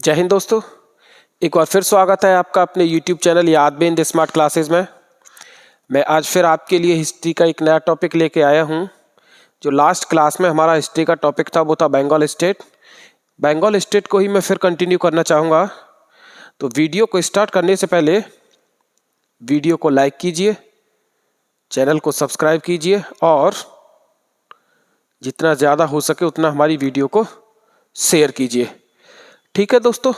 जय हिंद दोस्तों, एक बार फिर स्वागत है आपका अपने YouTube चैनल याद बे इन द स्मार्ट क्लासेस में। मैं आज फिर आपके लिए हिस्ट्री का एक नया टॉपिक लेके आया हूं। जो लास्ट क्लास में हमारा हिस्ट्री का टॉपिक था वो था बंगाल स्टेट। बंगाल स्टेट को ही मैं फिर कंटिन्यू करना चाहूँगा। तो वीडियो को स्टार्ट करने से पहले वीडियो को लाइक कीजिए, चैनल को सब्सक्राइब कीजिए और जितना ज़्यादा हो सके उतना हमारी वीडियो को शेयर कीजिए। ठीक है दोस्तों,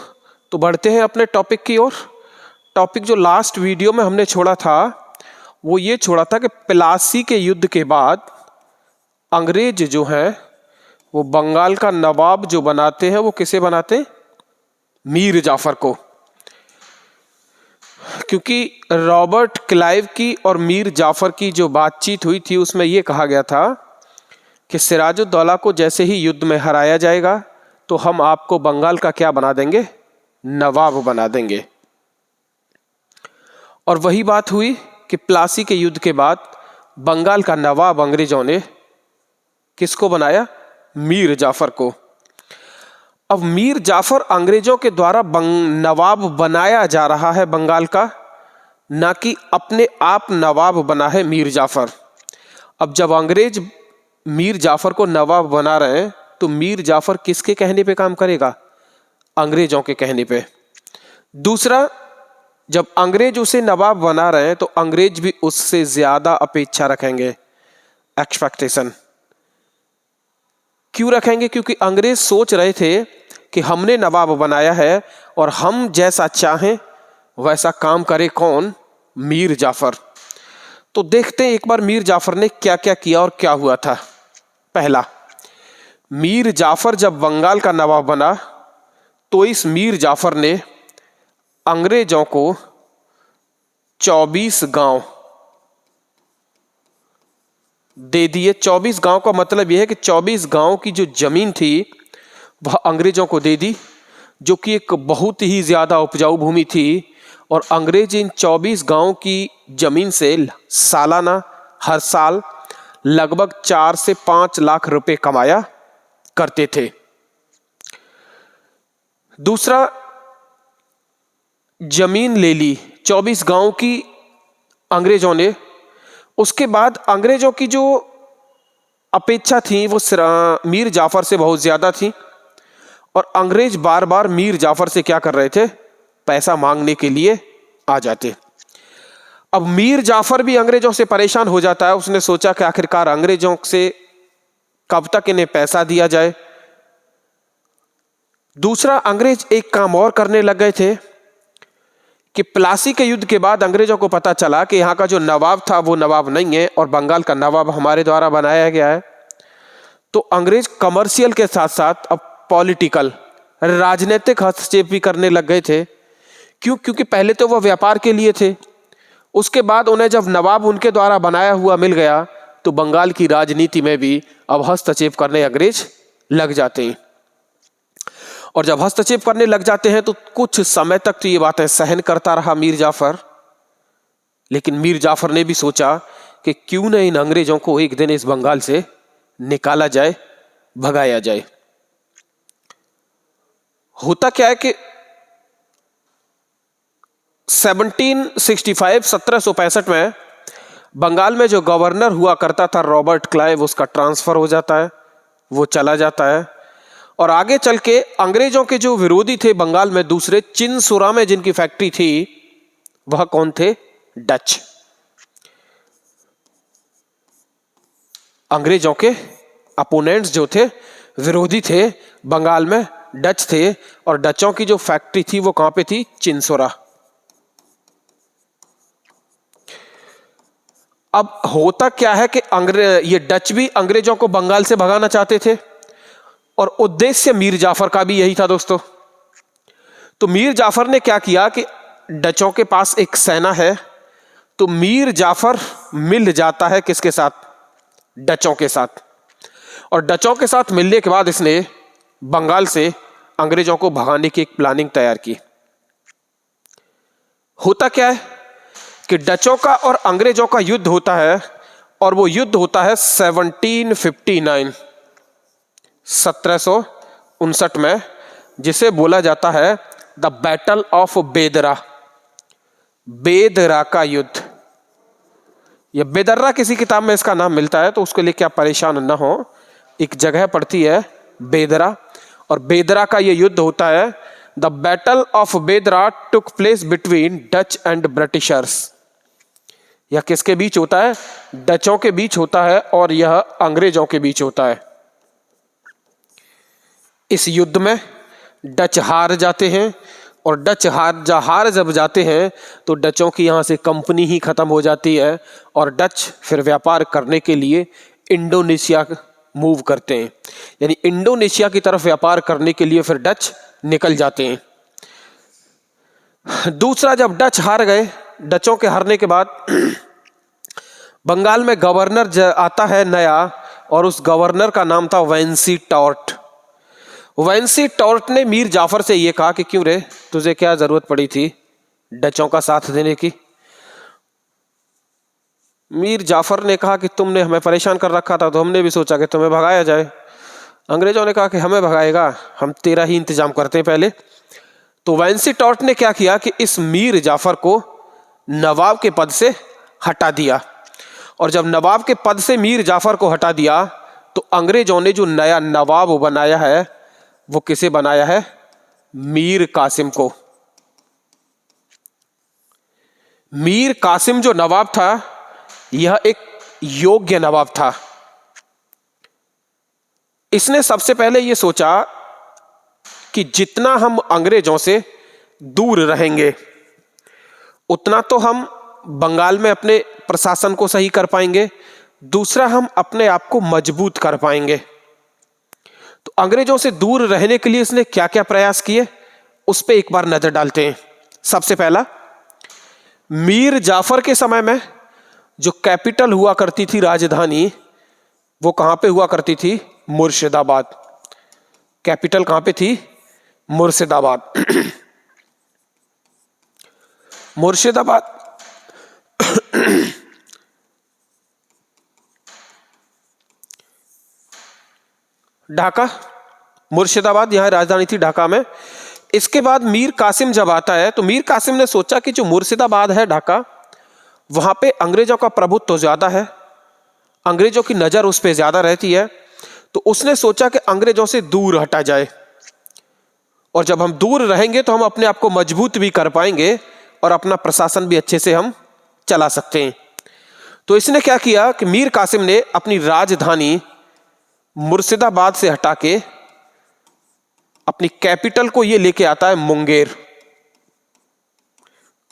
तो बढ़ते हैं अपने टॉपिक की ओर। टॉपिक जो लास्ट वीडियो में हमने छोड़ा था वो ये छोड़ा था कि प्लासी के युद्ध के बाद अंग्रेज जो हैं वो बंगाल का नवाब जो बनाते हैं वो किसे बनाते हैं? मीर जाफर को। क्योंकि रॉबर्ट क्लाइव की और मीर जाफर की जो बातचीत हुई थी उसमें ये कहा गया था कि सिराजुद्दौला को जैसे ही युद्ध में हराया जाएगा तो हम आपको बंगाल का क्या बना देंगे? नवाब बना देंगे। और वही बात हुई कि प्लासी के युद्ध के बाद बंगाल का नवाब अंग्रेजों ने किसको बनाया? मीर जाफर को। अब मीर जाफर अंग्रेजों के द्वारा नवाब बनाया जा रहा है बंगाल का, ना कि अपने आप नवाब बना है मीर जाफर। अब जब अंग्रेज मीर जाफर को नवाब बना रहे हैं तो मीर जाफर किसके कहने पे काम करेगा? अंग्रेजों के कहने पे। दूसरा, जब अंग्रेज उसे नवाब बना रहे हैं तो अंग्रेज भी उससे ज्यादा अपेक्षा रखेंगे, एक्सपेक्टेशन। क्यों रखेंगे? क्योंकि अंग्रेज सोच रहे थे कि हमने नवाब बनाया है और हम जैसा चाहें वैसा काम करे कौन? मीर जाफर। तो देखते हैं एक बार मीर जाफर ने क्या क्या किया और क्या हुआ था। पहला, मीर जाफर जब बंगाल का नवाब बना तो इस मीर जाफर ने अंग्रेजों को 24 गांव दे दिए। 24 गांव का मतलब यह है कि 24 गांव की जो जमीन थी वह अंग्रेजों को दे दी, जो कि एक बहुत ही ज्यादा उपजाऊ भूमि थी। और अंग्रेज इन 24 गांव की जमीन से सालाना हर साल लगभग 4 से 5 लाख रुपए कमाया करते थे। दूसरा, जमीन ले ली 24 गांव की अंग्रेजों ने। उसके बाद अंग्रेजों की जो अपेक्षा थी वो मीर जाफर से बहुत ज्यादा थी और अंग्रेज बार बार मीर जाफर से क्या कर रहे थे? पैसा मांगने के लिए आ जाते। अब मीर जाफर भी अंग्रेजों से परेशान हो जाता है। उसने सोचा कि आखिरकार अंग्रेजों से कब तक इन्हें पैसा दिया जाए। दूसरा, अंग्रेज एक काम और करने लग गए थे कि प्लासी के युद्ध के बाद अंग्रेजों को पता चला कि यहाँ का जो नवाब था वो नवाब नहीं है और बंगाल का नवाब हमारे द्वारा बनाया गया है। तो अंग्रेज कमर्शियल के साथ साथ अब पॉलिटिकल, राजनीतिक हस्तक्षेप भी करने लग गए थे। क्यों? क्योंकि पहले तो वह व्यापार के लिए थे, उसके बाद उन्हें जब नवाब उनके द्वारा बनाया हुआ मिल गया तो बंगाल की राजनीति में भी अब हस्तक्षेप करने अंग्रेज लग जाते हैं। और जब हस्तक्षेप करने लग जाते हैं तो कुछ समय तक तो ये बातें सहन करता रहा मीर जाफर। लेकिन मीर जाफर ने भी सोचा कि क्यों न इन अंग्रेजों को एक दिन इस बंगाल से निकाला जाए, भगाया जाए। होता क्या है कि 1765 में बंगाल में जो गवर्नर हुआ करता था रॉबर्ट क्लाइव, उसका ट्रांसफर हो जाता है, वो चला जाता है। और आगे चल के अंग्रेजों के जो विरोधी थे बंगाल में दूसरे, चिनसुरा में जिनकी फैक्ट्री थी, वह कौन थे? डच। अंग्रेजों के अपोनेंट्स जो थे, विरोधी थे, बंगाल में डच थे। और डचों की जो फैक्ट्री थी वो कहां पे थी? चिनसुरा। अब होता क्या है कि ये डच भी अंग्रेजों को बंगाल से भगाना चाहते थे और उद्देश्य मीर जाफर का भी यही था दोस्तों। तो मीर जाफर ने क्या किया कि डचों के पास एक सेना है, तो मीर जाफर मिल जाता है किसके साथ? डचों के साथ। और डचों के साथ मिलने के बाद इसने बंगाल से अंग्रेजों को भगाने की एक प्लानिंग तैयार की। होता क्या है कि डचों का और अंग्रेजों का युद्ध होता है और वो युद्ध होता है 1759 में जिसे बोला जाता है द बैटल ऑफ बेदरा, बेदरा का युद्ध। यह बेदर्रा किसी किताब में इसका नाम मिलता है, तो उसके लिए क्या परेशान न हो, एक जगह पड़ती है बेदरा, और बेदरा का यह युद्ध होता है। द बैटल ऑफ बेदरा took place between Dutch and Britishers. यह किसके बीच होता है? डचों के बीच होता है और यह अंग्रेजों के बीच होता है। इस युद्ध में डच हार जाते हैं, और डच हार जब जाते हैं तो डचों की यहाँ से कंपनी ही खत्म हो जाती है, और डच फिर व्यापार करने के लिए इंडोनेशिया मूव करते हैं, यानी इंडोनेशिया की तरफ व्यापार करने के लिए फिर डच निकल जाते हैं। दूसरा, जब डच हार गए, डचों के हारने के बाद बंगाल में गवर्नर आता है नया, और उस गवर्नर का नाम था वेंसी टॉर्ट। वेंसी टॉर्ट ने मीर जाफर से यह कहा कि क्यों रे, तुझे क्या जरूरत पड़ी थी डचों का साथ देने की? मीर जाफर ने कहा कि तुमने हमें परेशान कर रखा था, तो हमने भी सोचा कि तुम्हें भगाया जाए। अंग्रेजों ने कहा कि हमें भगाएगा, हम तेरा ही इंतजाम करते हैं पहले। तो वेंसी टॉर्ट ने क्या किया कि इस मीर जाफर को नवाब के पद से हटा दिया, और जब नवाब के पद से मीर जाफर को हटा दिया तो अंग्रेजों ने जो नया नवाब बनाया है वो किसे बनाया है? मीर कासिम को। मीर कासिम जो नवाब था, यह एक योग्य नवाब था। इसने सबसे पहले यह सोचा कि जितना हम अंग्रेजों से दूर रहेंगे उतना तो हम बंगाल में अपने प्रशासन को सही कर पाएंगे, दूसरा हम अपने आप को मजबूत कर पाएंगे। तो अंग्रेजों से दूर रहने के लिए इसने क्या क्या प्रयास किए, उस पर एक बार नजर डालते हैं। सबसे पहला, मीर जाफर के समय में जो कैपिटल हुआ करती थी, राजधानी, वो कहां पे हुआ करती थी? मुर्शिदाबाद। कैपिटल कहां पे थी? मुर्शिदाबाद। मुर्शिदाबाद ढाका, मुर्शिदाबाद यहां राजधानी थी, ढाका में। इसके बाद मीर कासिम जब आता है तो मीर कासिम ने सोचा कि जो मुर्शिदाबाद है, ढाका, वहां पे अंग्रेजों का प्रभुत्व तो ज्यादा है, अंग्रेजों की नजर उस पर ज्यादा रहती है। तो उसने सोचा कि अंग्रेजों से दूर हटा जाए, और जब हम दूर रहेंगे तो हम अपने आप को मजबूत भी कर पाएंगे और अपना प्रशासन भी अच्छे से हम चला सकते हैं। तो इसने क्या किया कि मीर कासिम ने अपनी राजधानी मुर्शिदाबाद से हटा के अपनी कैपिटल को ये लेके आता है मुंगेर।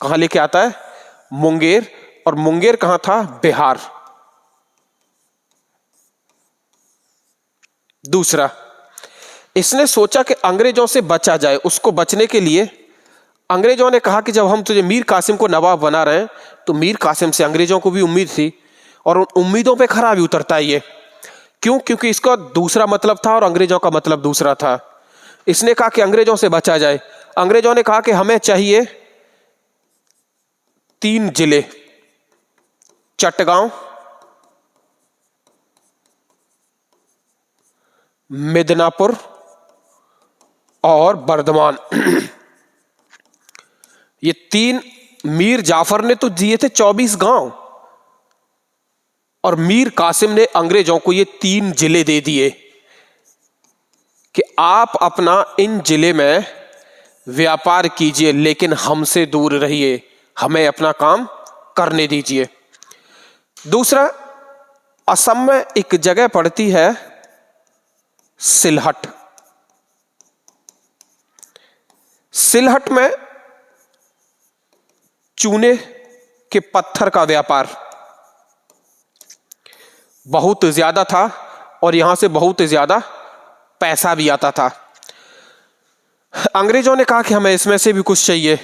कहां लेके आता है? मुंगेर। और मुंगेर कहां था? बिहार। दूसरा, इसने सोचा कि अंग्रेजों से बचा जाए। उसको बचने के लिए अंग्रेजों ने कहा कि जब हम तुझे मीर कासिम को नवाब बना रहे हैं, तो मीर कासिम से अंग्रेजों को भी उम्मीद थी, और उन उम्मीदों पे खरा भी उतरता है ये। क्यों? क्योंकि इसका दूसरा मतलब था और अंग्रेजों का मतलब दूसरा था। इसने कहा कि अंग्रेजों से बचा जाए। अंग्रेजों ने कहा कि हमें चाहिए 3 जिले, चटगांव, मिदनापुर और बर्धमान। ये 3 मीर जाफर ने तो दिए थे 24 गांव, और मीर कासिम ने अंग्रेजों को ये 3 जिले दे दिए कि आप अपना इन जिले में व्यापार कीजिए, लेकिन हमसे दूर रहिए, हमें अपना काम करने दीजिए। दूसरा, असम में एक जगह पड़ती है सिलहट। सिलहट में चूने के पत्थर का व्यापार बहुत ज्यादा था, और यहां से बहुत ज्यादा पैसा भी आता था। अंग्रेजों ने कहा कि हमें इसमें से भी कुछ चाहिए,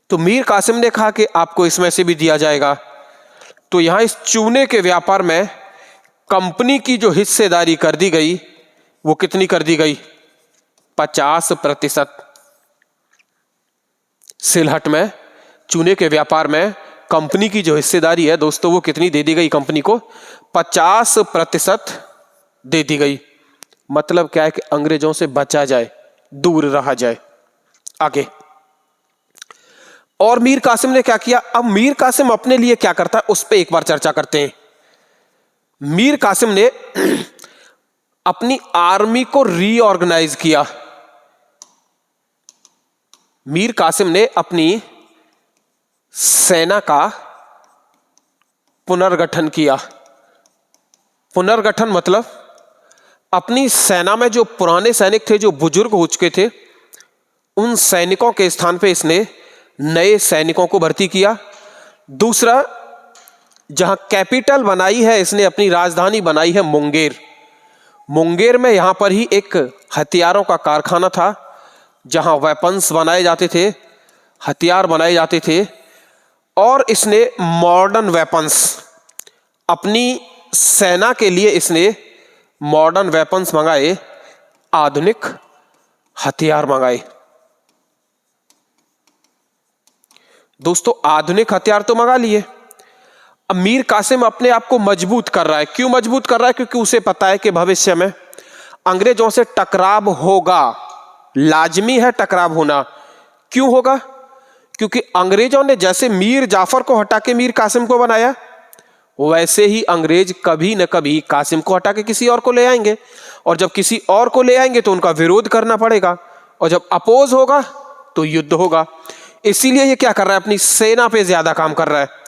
तो मीर कासिम ने कहा कि आपको इसमें से भी दिया जाएगा। तो यहां इस चूने के व्यापार में कंपनी की जो हिस्सेदारी कर दी गई, वो कितनी कर दी गई? 50%। सिलहट में चूने के व्यापार में कंपनी की जो हिस्सेदारी है दोस्तों, वो कितनी दे दी गई? कंपनी को 50% दे दी गई। मतलब क्या है कि अंग्रेजों से बचा जाए, दूर रहा जाए। आगे और मीर कासिम ने क्या किया? अब मीर कासिम अपने लिए क्या करता है उस पर एक बार चर्चा करते हैं। मीर कासिम ने अपनी आर्मी को रीऑर्गेनाइज किया। मीर कासिम ने अपनी सेना का पुनर्गठन किया। पुनर्गठन मतलब अपनी सेना में जो पुराने सैनिक थे, जो बुजुर्ग हो चुके थे, उन सैनिकों के स्थान पे इसने नए सैनिकों को भर्ती किया। दूसरा, जहां कैपिटल बनाई है इसने, अपनी राजधानी बनाई है मुंगेर। मुंगेर में यहां पर ही एक हथियारों का कारखाना था, जहां वेपन्स बनाए जाते थे, हथियार बनाए जाते थे। और इसने मॉडर्न वेपन्स, अपनी सेना के लिए इसने मॉडर्न वेपन्स मंगाए, आधुनिक हथियार मंगाए। दोस्तों आधुनिक हथियार तो मंगा लिए। अब मीर कासिम अपने आप को मजबूत कर रहा है। क्यों मजबूत कर रहा है? क्योंकि उसे पता है कि भविष्य में अंग्रेजों से टकराव होगा, लाजमी है टकराव होना। क्यों होगा? क्योंकि अंग्रेजों ने जैसे मीर जाफर को हटा के मीर कासिम को बनाया, वैसे ही अंग्रेज कभी न कभी कासिम को हटा के किसी और को ले आएंगे, और जब किसी और को ले आएंगे तो उनका विरोध करना पड़ेगा, और जब अपोज होगा तो युद्ध होगा। इसीलिए ये क्या कर रहा है? अपनी सेना पे ज्यादा काम कर रहा है।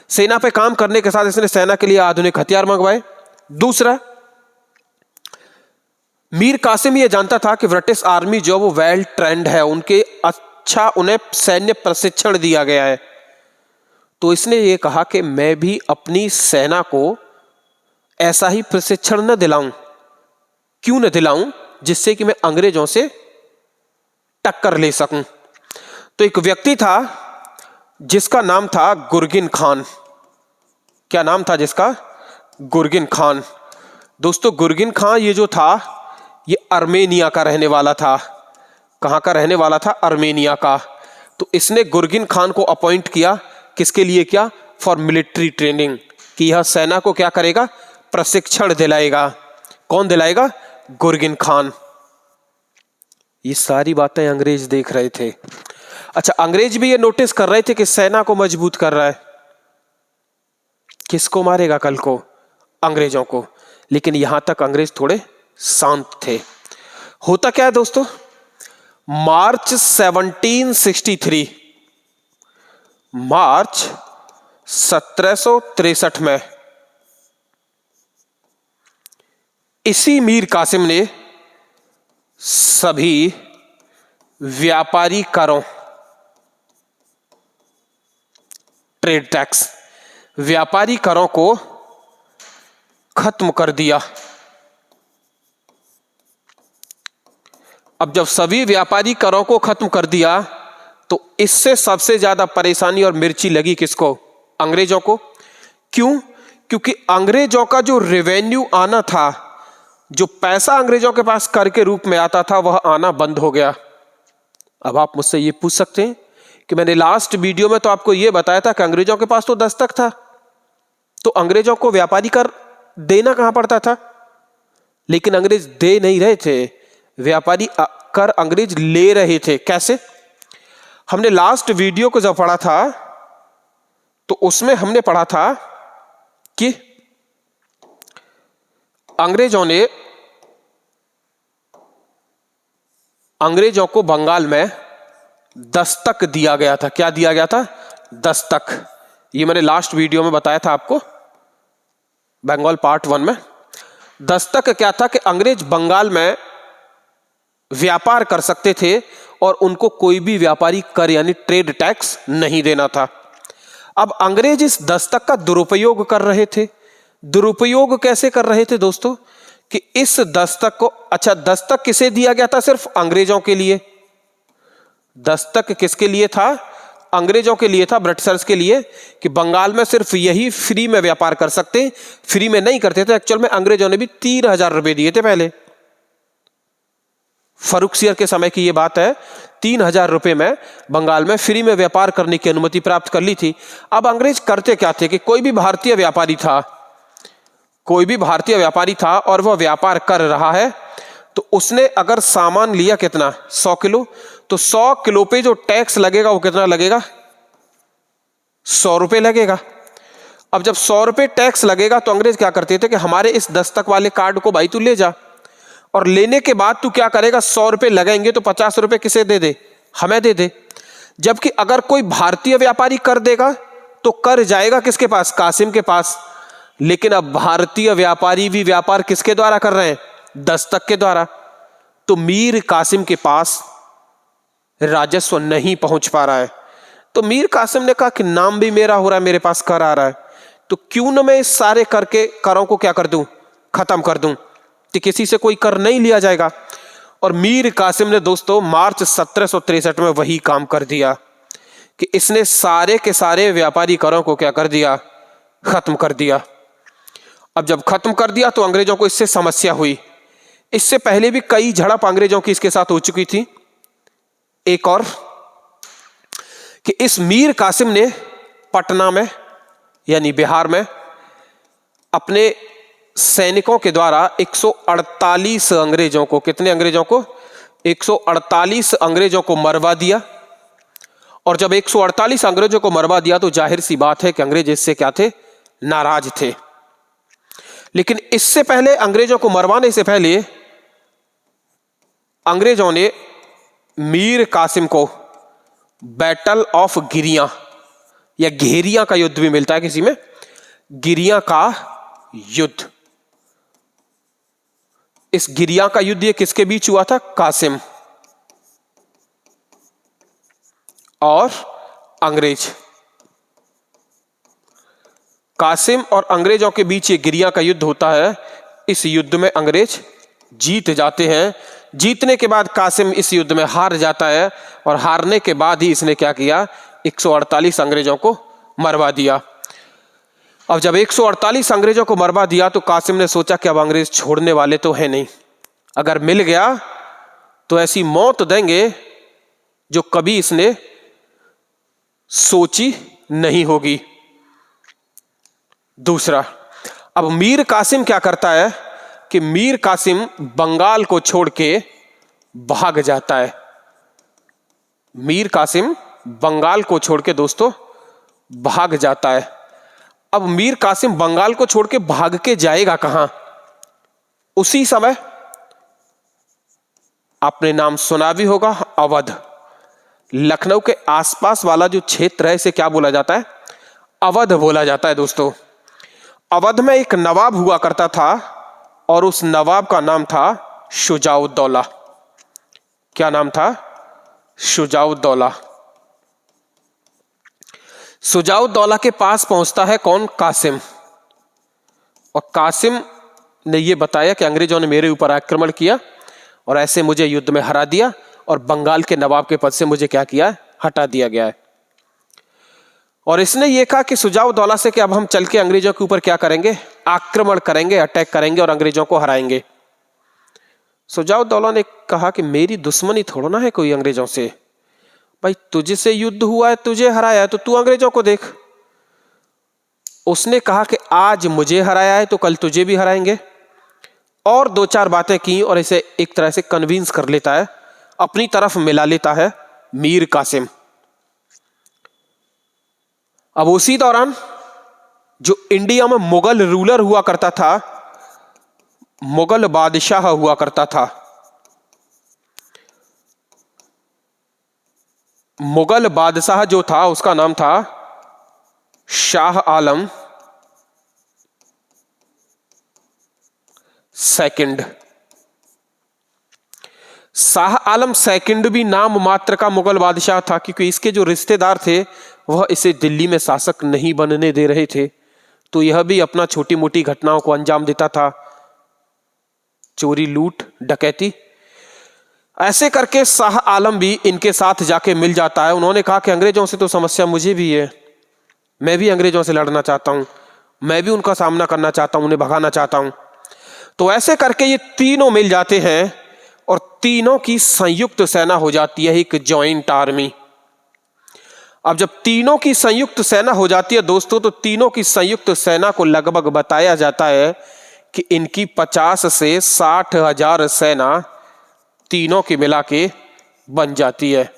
सेना पे काम करने के साथ इसने सेना के लिए आधुनिक हथियार मंगवाए। दूसरा, मीर कासिम ये जानता था कि ब्रिटिश आर्मी जो वो वेल ट्रेंड है, उनके अच्छा उन्हें सैन्य प्रशिक्षण दिया गया है। तो इसने ये कहा कि मैं भी अपनी सेना को ऐसा ही प्रशिक्षण न दिलाऊं। क्यों न दिलाऊं? जिससे कि मैं अंग्रेजों से टक्कर ले सकूं। तो एक व्यक्ति था जिसका नाम था गुरगिन खान। क्या नाम था जिसका? गुरगिन खान। दोस्तों गुरगिन खान ये जो था, ये अर्मेनिया का रहने वाला था। कहां का रहने वाला था? अर्मेनिया का। तो इसने गुरगिन खान को अपॉइंट किया। किसके लिए? क्या? फॉर मिलिट्री ट्रेनिंग, कि यह सेना को क्या करेगा? प्रशिक्षण दिलाएगा। कौन दिलाएगा? गुरगिन खान। ये सारी बातें अंग्रेज देख रहे थे। अच्छा, अंग्रेज भी ये नोटिस कर रहे थे कि सेना को मजबूत कर रहा है। किसको मारेगा कल को? अंग्रेजों को। लेकिन यहां तक अंग्रेज थोड़े शांत थे। होता क्या है दोस्तों, मार्च 1763, मार्च 1763 में इसी मीर कासिम ने सभी व्यापारी करों, ट्रेड टैक्स, व्यापारी करों को खत्म कर दिया। अब जब सभी व्यापारी करों को खत्म कर दिया तो इससे सबसे ज्यादा परेशानी और मिर्ची लगी किसको? अंग्रेजों को। क्यों? क्योंकि अंग्रेजों का जो रेवेन्यू आना था, जो पैसा अंग्रेजों के पास कर के रूप में आता था, वह आना बंद हो गया। अब आप मुझसे ये पूछ सकते हैं कि मैंने लास्ट वीडियो में तो आपको यह बताया था कि अंग्रेजों के पास तो दस्तक था, तो अंग्रेजों को व्यापारी कर देना कहां पड़ता था? लेकिन अंग्रेज दे नहीं रहे थे, व्यापारी कर अंग्रेज ले रहे थे। कैसे? हमने लास्ट वीडियो को जब पढ़ा था तो उसमें हमने पढ़ा था कि अंग्रेजों को बंगाल में दस्तक दिया गया था। क्या दिया गया था? दस्तक। ये मैंने लास्ट वीडियो में बताया था आपको, बंगाल पार्ट 1 में। दस्तक क्या था कि अंग्रेज बंगाल में व्यापार कर सकते थे और उनको कोई भी व्यापारी कर यानी ट्रेड टैक्स नहीं देना था। अब अंग्रेज इस दस्तक का दुरुपयोग कर रहे थे। दुरुपयोग कैसे कर रहे थे दोस्तों? कि इस दस्तक को, अच्छा दस्तक किसे दिया गया था? सिर्फ अंग्रेजों के लिए। दस्तक किसके लिए था? अंग्रेजों के लिए था, ब्रिटिशर्स के लिए, कि बंगाल में सिर्फ यही फ्री में व्यापार कर सकते। फ्री में नहीं करते थे। एक्चुअल में अंग्रेजों ने भी 3000 रुपए दिए थे पहले। फर्रुखसियर के समय की यह बात है। 3000 रुपए में बंगाल में फ्री में व्यापार करने की अनुमति प्राप्त कर ली थी। अब अंग्रेज करते क्या थे कि कोई भी भारतीय व्यापारी था और वह व्यापार कर रहा है तो उसने अगर सामान लिया कितना 100 किलो, तो 100 किलो पे जो टैक्स लगेगा वो कितना लगेगा 100 रुपए लगेगा। अब जब 100 रुपए टैक्स लगेगा तो अंग्रेज क्या करते थे कि हमारे इस दस्तक वाले कार्ड को भाई तू ले जा, और लेने के बाद तू क्या करेगा 100 रुपए लगेंगे तो 50 रुपए किसे दे दे, हमें दे दे। जबकि अगर कोई भारतीय व्यापारी कर देगा तो कर जाएगा किसके पास, कासिम के पास। लेकिन अब भारतीय व्यापारी भी व्यापार किसके द्वारा कर रहे हैं, दस्तक के द्वारा। तो मीर कासिम के पास राजस्व नहीं पहुंच पा रहा है। तो मीर कासिम ने कहा कि नाम भी मेरा हो रहा है, मेरे पास कर आ रहा है, तो क्यों न मैं इस सारे करों को क्या कर दूं, खत्म कर दूं, कि किसी से कोई कर नहीं लिया जाएगा। और मीर कासिम ने दोस्तों मार्च 1763 में वही काम कर दिया कि इसने सारे के सारे व्यापारी करों को क्या कर दिया, खत्म कर दिया। अब जब खत्म कर दिया तो अंग्रेजों को इससे समस्या हुई। इससे पहले भी कई झड़प अंग्रेजों की इसके साथ हो चुकी थी। एक और कि इस मीर कासिम ने पटना में यानी बिहार में अपने सैनिकों के द्वारा 148 अंग्रेजों को, कितने अंग्रेजों को, 148 अंग्रेजों को मरवा दिया। और जब 148 अंग्रेजों को मरवा दिया तो जाहिर सी बात है कि अंग्रेज इससे क्या थे, नाराज थे। लेकिन इससे पहले, अंग्रेजों को मरवाने से पहले, अंग्रेजों ने मीर कासिम को बैटल ऑफ गिरियां या घेरियां का युद्ध भी मिलता है किसी में, गिरियां का युद्ध। इस गिरियां का युद्ध ये किसके बीच हुआ था, कासिम और अंग्रेज। कासिम और अंग्रेजों के बीच ये गिरियां का युद्ध होता है। इस युद्ध में अंग्रेज जीत जाते हैं। जीतने के बाद कासिम इस युद्ध में हार जाता है, और हारने के बाद ही इसने क्या किया, 148 अंग्रेजों को मरवा दिया। अब जब 148 अंग्रेजों को मरवा दिया तो कासिम ने सोचा कि अब अंग्रेज छोड़ने वाले तो है नहीं, अगर मिल गया तो ऐसी मौत देंगे जो कभी इसने सोची नहीं होगी। दूसरा, अब मीर कासिम क्या करता है कि मीर कासिम बंगाल को छोड़ के भाग जाता है। मीर कासिम बंगाल को छोड़ के दोस्तों भाग जाता है। अब मीर कासिम बंगाल को छोड़ के भाग के जाएगा कहां, उसी समय आपने नाम सुना भी होगा, अवध। लखनऊ के आसपास वाला जो क्षेत्र है इसे क्या बोला जाता है, अवध बोला जाता है दोस्तों। अवध में एक नवाब हुआ करता था और उस नवाब का नाम था शुजाउद्दौला। क्या नाम था, शुजाउद्दौला। शुजाउद्दौला के पास पहुंचता है कौन, कासिम। और कासिम ने यह बताया कि अंग्रेजों ने मेरे ऊपर आक्रमण किया और ऐसे मुझे युद्ध में हरा दिया और बंगाल के नवाब के पद से मुझे क्या किया, हटा दिया गया है। और इसने ये कहा कि शुजाउद्दौला से कि अब हम चल के अंग्रेजों के ऊपर क्या करेंगे, आक्रमण करेंगे, अटैक करेंगे और अंग्रेजों को हराएंगे। शुजाउद्दौला ने कहा कि मेरी दुश्मनी थोड़ा ना है कोई अंग्रेजों से, भाई तुझसे युद्ध हुआ है, तुझे हराया है, तो तू अंग्रेजों को देख। उसने कहा कि आज मुझे हराया है तो कल तुझे भी हराएंगे। और दो चार बातें की और इसे एक तरह से कन्विंस कर लेता है, अपनी तरफ मिला लेता है मीर कासिम। अब उसी दौरान जो इंडिया में मुगल रूलर हुआ करता था, मुगल बादशाह हुआ करता था, मुगल बादशाह जो था उसका नाम था शाह आलम सेकंड। शाह आलम सेकंड भी नाम मात्र का मुगल बादशाह था, क्योंकि इसके जो रिश्तेदार थे वह इसे दिल्ली में शासक नहीं बनने दे रहे थे। तो यह भी अपना छोटी मोटी घटनाओं को अंजाम देता था, चोरी, लूट, डकैती। ऐसे करके शाह आलम भी इनके साथ जाके मिल जाता है। उन्होंने कहा कि अंग्रेजों से तो समस्या मुझे भी है, मैं भी अंग्रेजों से लड़ना चाहता हूं, मैं भी उनका सामना करना चाहता हूं, उन्हें भगाना चाहता हूं। तो ऐसे करके ये तीनों मिल जाते हैं और तीनों की संयुक्त सेना हो जाती है, एक जॉइंट आर्मी। अब जब तीनों की संयुक्त सेना हो जाती है दोस्तों, तो तीनों की संयुक्त सेना को लगभग बताया जाता है कि इनकी 50 से 60 हजार सेना तीनों की मिला के बन जाती है।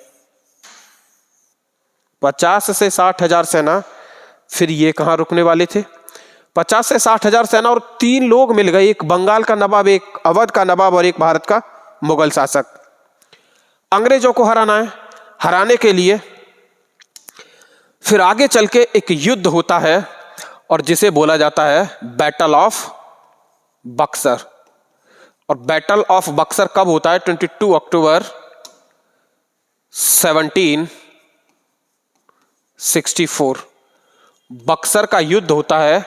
50 से 60,000 सेना, फिर ये कहां रुकने वाले थे? 50 से 60,000 सेना और 3 लोग मिल गए, एक बंगाल का नवाब, एक अवध का नवाब और एक भारत का मुगल शासक। अंग्रेजों को हराना है। हराने के लिए फिर आगे चल के एक युद्ध होता है और जिसे बोला जाता है बैटल ऑफ बक्सर। और बैटल ऑफ बक्सर कब होता है? 22 अक्टूबर 1764। बक्सर का युद्ध होता है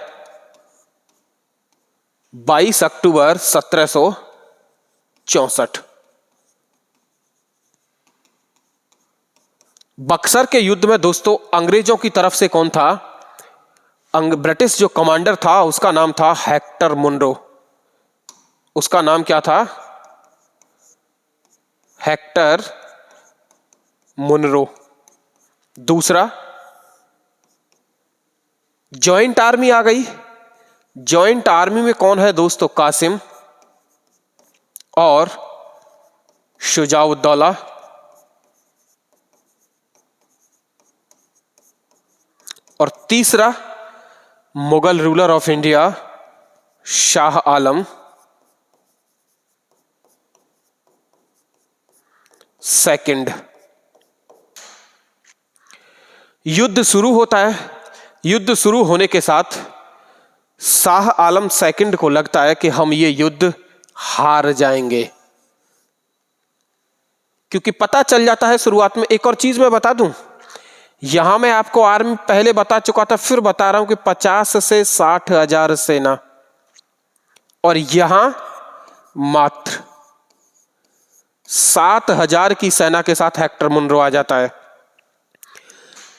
22 अक्टूबर 1764। बक्सर के युद्ध में दोस्तों अंग्रेजों की तरफ से कौन था? ब्रिटिश जो कमांडर था उसका नाम था हेक्टर मुनरो। उसका नाम क्या था? Hector Munro. दूसरा, जॉइंट आर्मी आ गई। जॉइंट आर्मी में कौन है दोस्तों? कासिम और शुजाउद्दौला। और तीसरा, Mughal ruler of India Shah Alam. Second. युद्ध शुरू होता है। युद्ध शुरू होने के साथ शाह आलम सेकंड को लगता है कि हम ये युद्ध हार जाएंगे, क्योंकि पता चल जाता है शुरुआत में। एक और चीज मैं बता दूं, यहां मैं आपको आर्मी पहले बता चुका था, फिर बता रहा हूं कि 50 से 60,000 सेना, और यहां मात्र 7,000 की सेना के साथ हेक्टर मुनरो आ जाता है।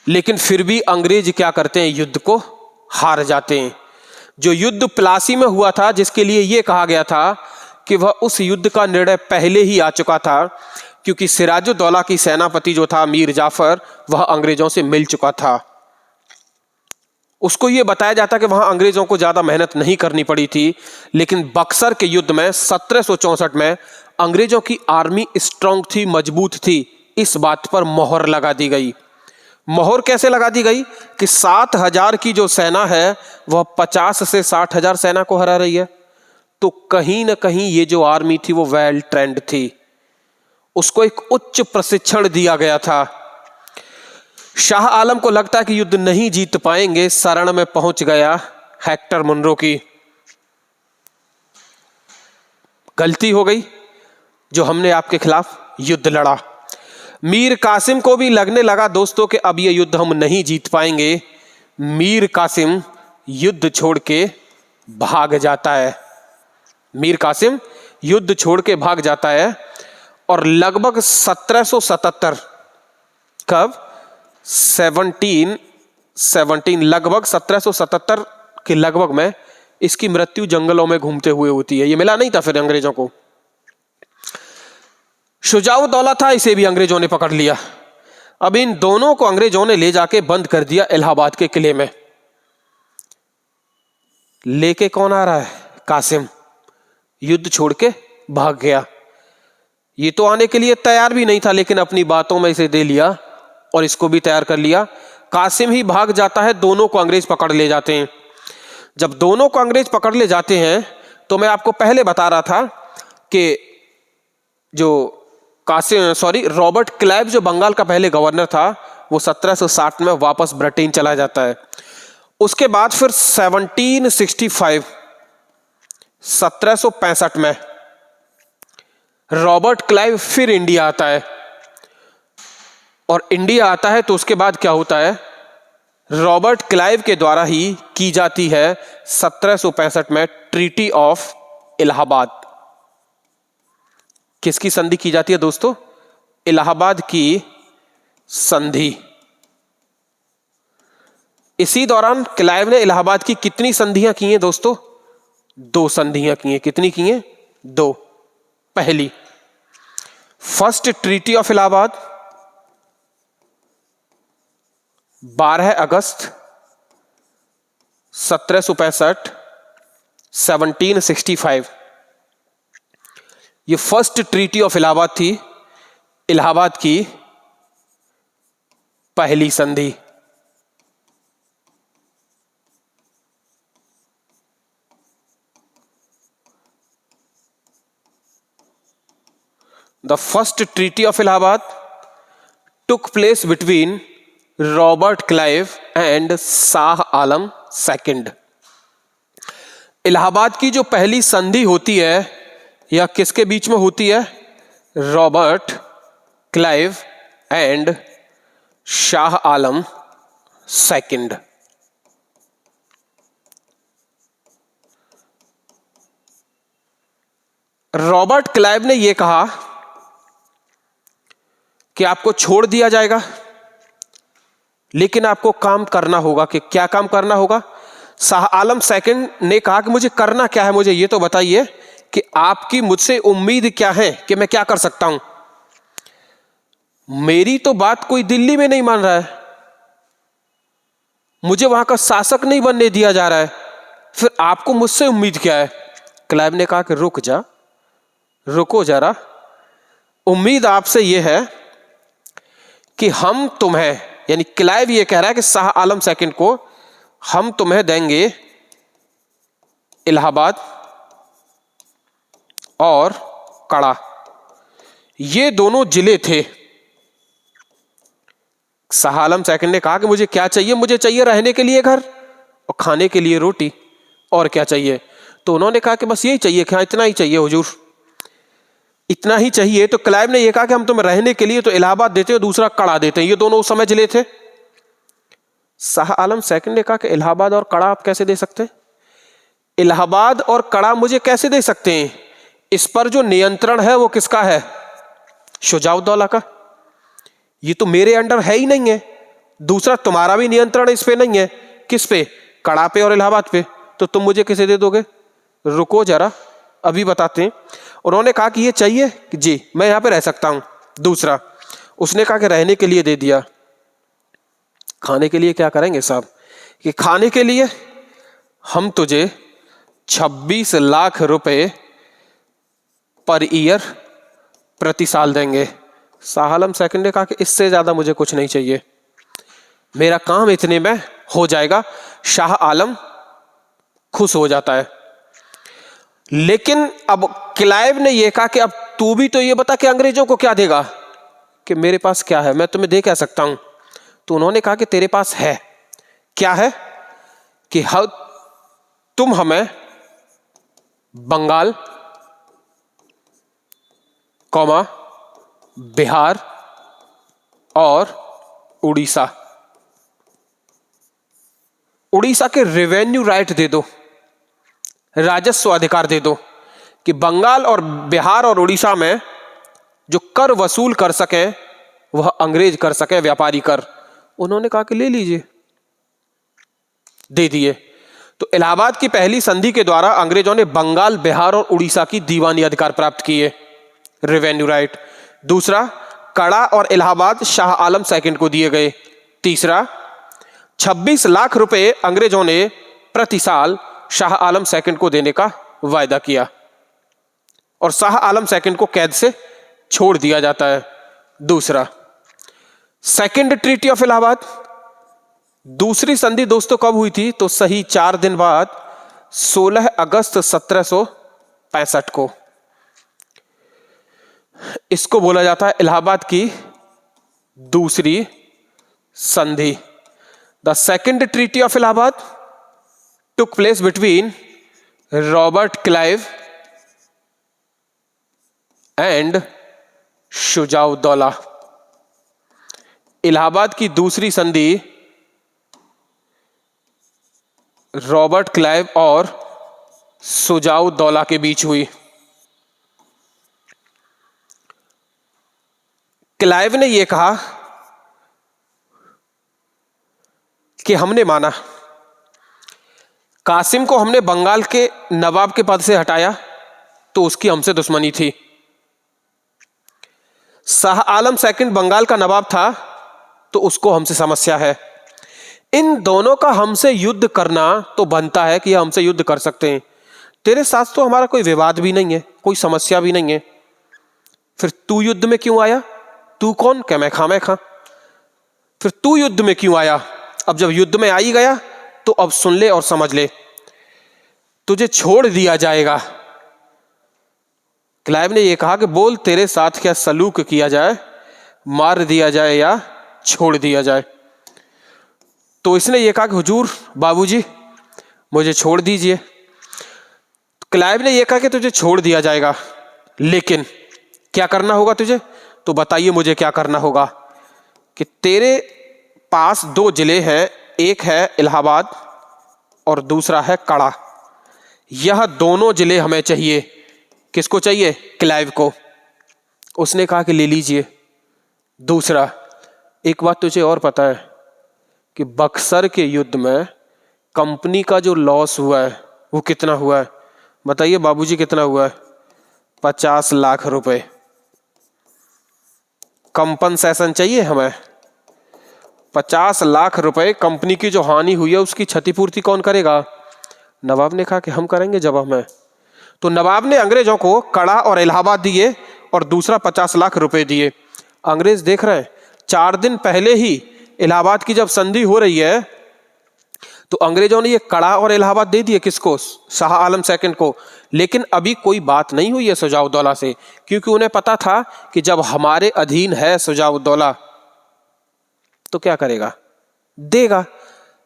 लेकिन फिर भी अंग्रेज क्या करते हैं? युद्ध को हार जाते हैं। जो युद्ध प्लासी में हुआ था, जिसके लिए यह कहा गया था कि वह उस युद्ध का निर्णय पहले ही आ चुका था, क्योंकि सिराजुद्दौला की सेनापति जो था मीर जाफर, वह अंग्रेजों से मिल चुका था। उसको यह बताया जाता कि वहां अंग्रेजों को ज्यादा मेहनत नहीं करनी पड़ी थी। लेकिन बक्सर के युद्ध में 1764 में अंग्रेजों की आर्मी स्ट्रांग थी, मजबूत थी। इस बात पर मोहर लगा दी गई। मोहर कैसे लगा दी गई? कि 7,000 की जो सेना है वह 50 से 60,000 सेना को हरा रही है। तो कहीं ना कहीं ये जो आर्मी थी वो वेल ट्रेंड थी, उसको एक उच्च प्रशिक्षण दिया गया था। शाह आलम को लगता है कि युद्ध नहीं जीत पाएंगे, शरण में पहुंच गया हेक्टर मुनरो की। गलती हो गई जो हमने आपके खिलाफ युद्ध लड़ा। मीर कासिम को भी लगने लगा दोस्तों कि अब ये युद्ध हम नहीं जीत पाएंगे। मीर कासिम युद्ध छोड़ के भाग जाता है। मीर कासिम युद्ध छोड़ के भाग जाता है और लगभग 1777, कब? 1717, लगभग 1777 के लगभग में इसकी मृत्यु जंगलों में घूमते हुए होती है। ये मिला नहीं था फिर अंग्रेजों को। शुजाउद्दौला था, इसे भी अंग्रेजों ने पकड़ लिया। अब इन दोनों को अंग्रेजों ने ले जाके बंद कर दिया इलाहाबाद के किले में। लेके कौन आ रहा है? कासिम। युद्ध छोड़ के भाग गया। ये तो आने के लिए तैयार भी नहीं था, लेकिन अपनी बातों में इसे दे लिया और इसको भी तैयार कर लिया। कासिम ही भाग जाता है, दोनों को अंग्रेज पकड़ ले जाते हैं। जब दोनों को अंग्रेज पकड़ ले जाते हैं तो मैं आपको पहले बता रहा था कि जो रॉबर्ट क्लाइव जो बंगाल का पहले गवर्नर था, वो 1760 में वापस ब्रिटेन चला जाता है। उसके बाद फिर 1765 में रॉबर्ट क्लाइव फिर इंडिया आता है। और इंडिया आता है तो उसके बाद क्या होता है? रॉबर्ट क्लाइव के द्वारा ही की जाती है 1765 में ट्रीटी ऑफ इलाहाबाद। किसकी संधि की जाती है दोस्तों? इलाहाबाद की संधि। इसी दौरान क्लाइव ने इलाहाबाद की कितनी संधियां की हैं दोस्तों? 2 संधियां की हैं। कितनी की हैं? 2। पहली, फर्स्ट ट्रीटी ऑफ इलाहाबाद 12 अगस्त 1765, 1765। ये फर्स्ट ट्रीटी ऑफ इलाहाबाद थी, इलाहाबाद की पहली संधि। The first treaty of Allahabad took place between Robert Clive and Shah Alam second. Allahabad की जो पहली संधि होती है यह किसके बीच में होती है? Robert Clive and Shah Alam second. Robert Clive ने यह कहा कि आपको छोड़ दिया जाएगा, लेकिन आपको काम करना होगा। कि क्या काम करना होगा? शाह आलम सेकंड ने कहा कि मुझे करना क्या है, मुझे ये तो बताइए कि आपकी मुझसे उम्मीद क्या है, कि मैं क्या कर सकता हूं। मेरी तो बात कोई दिल्ली में नहीं मान रहा है, मुझे वहां का शासक नहीं बनने दिया जा रहा है, फिर आपको मुझसे उम्मीद क्या है? क्लाइव ने कहा कि रुक जा, रुको जरा, उम्मीद आपसे यह है कि हम तुम्हें, यानी क्लाइव ये कह रहा है कि शाह आलम सेकंड को, हम तुम्हें देंगे इलाहाबाद और कड़ा। ये दोनों जिले थे। शाह आलम सेकंड ने कहा कि मुझे क्या चाहिए? मुझे चाहिए रहने के लिए घर और खाने के लिए रोटी, और क्या चाहिए? तो उन्होंने कहा कि बस यही चाहिए। क्या इतना ही चाहिए हुजूर? इतना ही चाहिए। तो क्लाइव ने यह कहा कि हम तुम्हें रहने के लिए तो इलाहाबाद देते हैं, दूसरा कड़ा देते हैं। ये दोनों उस समय जिले थे। शाह आलम सेकंड ने कहा कि इलाहाबाद और कड़ा आप कैसे दे सकते हैं? इलाहाबाद और कड़ा मुझे कैसे दे सकते हैं? इस पर जो नियंत्रण है वो किसका है? शुजाउद्दौला का। ये तो मेरे अंडर है ही नहीं है। दूसरा, तुम्हारा भी नियंत्रण इस पे नहीं है। किस पे? कड़ा पे और इलाहाबाद पे। तो तुम मुझे किसे दे दोगे? रुको जरा, अभी बताते हैं। उन्होंने कहा कि ये चाहिए कि जी मैं यहां पे रह सकता हूं। दूसरा, उसने कहा कि रहने के लिए दे दिया। खाने के लिए क्या करेंगे साहब? कि खाने के लिए हम तुझे 26 लाख रुपए पर ईयर प्रति साल देंगे। शाह आलम सेकंड ने कहा कि इससे ज्यादा मुझे कुछ नहीं चाहिए, मेरा काम इतने में हो जाएगा। शाह आलम खुश हो जाता है। लेकिन अब क्लाइव ने यह कहा कि अब तू भी तो ये बता कि अंग्रेजों को क्या देगा, कि मेरे पास क्या है, मैं तुम्हें दे क्या सकता हूं। तो उन्होंने कहा कि तेरे पास है। क्या है? कि तुम हमें बंगाल, कौमा, बिहार और उड़ीसा, उड़ीसा के रेवेन्यू राइट दे दो, राजस्व अधिकार दे दो, कि बंगाल और बिहार और उड़ीसा में जो कर वसूल कर सके वह अंग्रेज कर सके, व्यापारी कर। उन्होंने कहा कि ले लीजिए, दे दिए। तो इलाहाबाद की पहली संधि के द्वारा अंग्रेजों ने बंगाल, बिहार और उड़ीसा की दीवानी अधिकार प्राप्त किए, रेवेन्यू राइट। दूसरा, कड़ा और इलाहाबाद शाह आलम सेकंड को दिए गए। तीसरा, 26 लाख रुपए अंग्रेजों ने प्रति साल शाह आलम सेकंड को देने का वायदा किया और शाह आलम सेकंड को कैद से छोड़ दिया जाता है। दूसरा, सेकंड ट्रीटी ऑफ इलाहाबाद। दूसरी संधि दोस्तों कब हुई थी? तो सही 4 दिन बाद 16 अगस्त 1765 को। इसको बोला जाता है इलाहाबाद की दूसरी संधि। The second treaty of Allahabad took place between Robert Clive and Shujauddaula. Allahabad की दूसरी संधि रॉबर्ट क्लाइव और शुजाउद्दौला के बीच हुई। क्लाइव ने यह कहा कि हमने माना, कासिम को हमने बंगाल के नवाब के पद से हटाया तो उसकी हमसे दुश्मनी थी। शाह आलम सेकंड बंगाल का नवाब था तो उसको हमसे समस्या है। इन दोनों का हमसे युद्ध करना तो बनता है कि हमसे युद्ध कर सकते हैं। तेरे साथ तो हमारा कोई विवाद भी नहीं है, कोई समस्या भी नहीं है, फिर तू युद्ध में क्यों आया? तू कौन? क्या मैं खां? फिर तू युद्ध में क्यों आया? अब जब युद्ध में आ ही गया तो अब सुन ले और समझ ले, तुझे छोड़ दिया जाएगा। क्लाइव ने यह कहा कि बोल तेरे साथ क्या सलूक किया जाए, मार दिया जाए या छोड़ दिया जाए? तो इसने यह कहा कि हुजूर बाबूजी मुझे छोड़ दीजिए। क्लाइव ने यह कहा कि तुझे छोड़ दिया जाएगा, लेकिन क्या करना होगा तुझे? तो बताइए मुझे क्या करना होगा। कि तेरे पास 2 जिले हैं, एक है इलाहाबाद और दूसरा है कड़ा। यह दोनों जिले हमें चाहिए। किसको चाहिए? क्लाइव को। उसने कहा कि ले लीजिए। दूसरा, एक बात तुझे और पता है कि बक्सर के युद्ध में कंपनी का जो लॉस हुआ है वो कितना हुआ है? बताइए बाबूजी कितना हुआ है? 50 लाख रुपए। कंपनसेशन चाहिए हमें। 50 लाख रुपए कंपनी की जो हानि हुई है उसकी क्षतिपूर्ति कौन करेगा? नवाब ने कहा कि हम करेंगे जवाब में। तो नवाब ने अंग्रेजों को कड़ा और इलाहाबाद दिए और दूसरा 50 लाख रुपए दिए। अंग्रेज देख रहे हैं 4 दिन पहले ही इलाहाबाद की जब संधि हो रही है तो अंग्रेजों ने ये कड़ा और इलाहाबाद दे दिए। किसको? शाह आलम सेकंड को। लेकिन अभी कोई बात नहीं हुई है शुजाउद्दौला से, क्योंकि उन्हें पता था कि जब हमारे अधीन है शुजाउद्दौला तो क्या करेगा? देगा।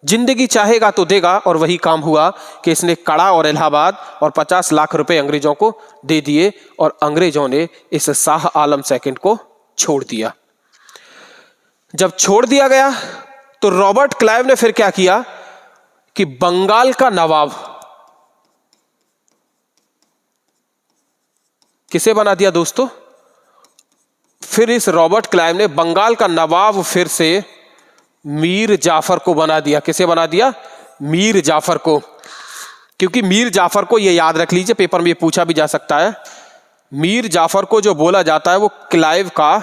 जिंदगी चाहेगा तो देगा। और वही काम हुआ कि इसने कड़ा और इलाहाबाद और 50 लाख रुपए अंग्रेजों को दे दिए और अंग्रेजों ने इस शाह आलम सेकंड को छोड़ दिया। जब छोड़ दिया गया तो रॉबर्ट क्लाइव ने फिर क्या किया कि बंगाल का नवाब किसे बना दिया दोस्तों? फिर इस रॉबर्ट क्लाइव ने बंगाल का नवाब फिर से मीर जाफर को बना दिया। किसे बना दिया? मीर जाफर को। क्योंकि मीर जाफर को, ये याद रख लीजिए, पेपर में ये पूछा भी जा सकता है, मीर जाफर को जो बोला जाता है वो क्लाइव का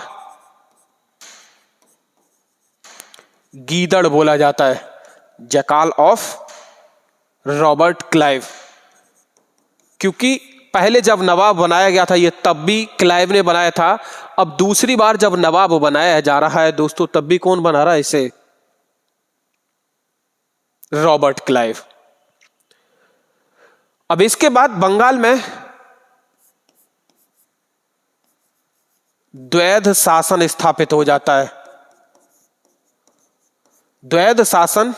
गीदड़ बोला जाता है। Jackal of Robert Clive. क्योंकि पहले जब नवाब बनाया गया था ये तब भी क्लाइव ने बनाया था। अब दूसरी बार जब नवाब बनाया जा रहा है दोस्तों तब भी कौन बना रहा है इसे? Robert Clive. अब इसके बाद बंगाल में द्वैध शासन स्थापित हो जाता है। द्वैध शासन,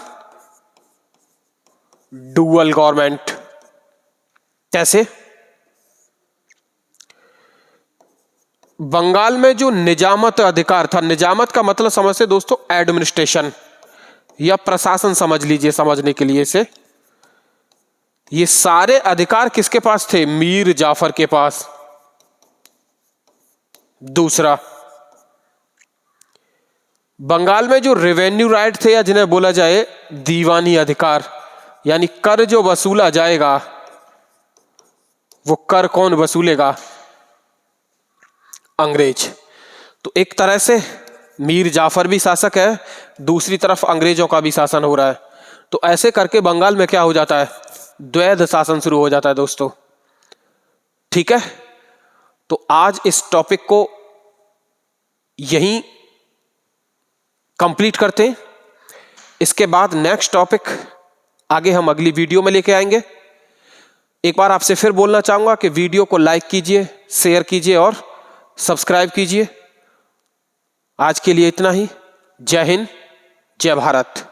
डुअल गवर्नमेंट। कैसे? बंगाल में जो निजामत अधिकार था, निजामत का मतलब समझते दोस्तों एडमिनिस्ट्रेशन या प्रशासन समझ लीजिए समझने के लिए इसे। ये सारे अधिकार किसके पास थे? मीर जाफर के पास। दूसरा, बंगाल में जो रेवेन्यू राइट थे या जिन्हें बोला जाए दीवानी अधिकार, यानी कर जो वसूला जाएगा वो कर कौन वसूलेगा? अंग्रेज। तो एक तरह से मीर जाफर भी शासक है, दूसरी तरफ अंग्रेजों का भी शासन हो रहा है। तो ऐसे करके बंगाल में क्या हो जाता है? द्वैध शासन शुरू हो जाता है दोस्तों। ठीक है, तो आज इस टॉपिक को यहीं कंप्लीट करते हैं। इसके बाद नेक्स्ट टॉपिक आगे हम अगली वीडियो में लेके आएंगे। एक बार आपसे फिर बोलना चाहूंगा कि वीडियो को लाइक कीजिए, शेयर कीजिए और सब्सक्राइब कीजिए। आज के लिए इतना ही। जय हिंद, जय भारत।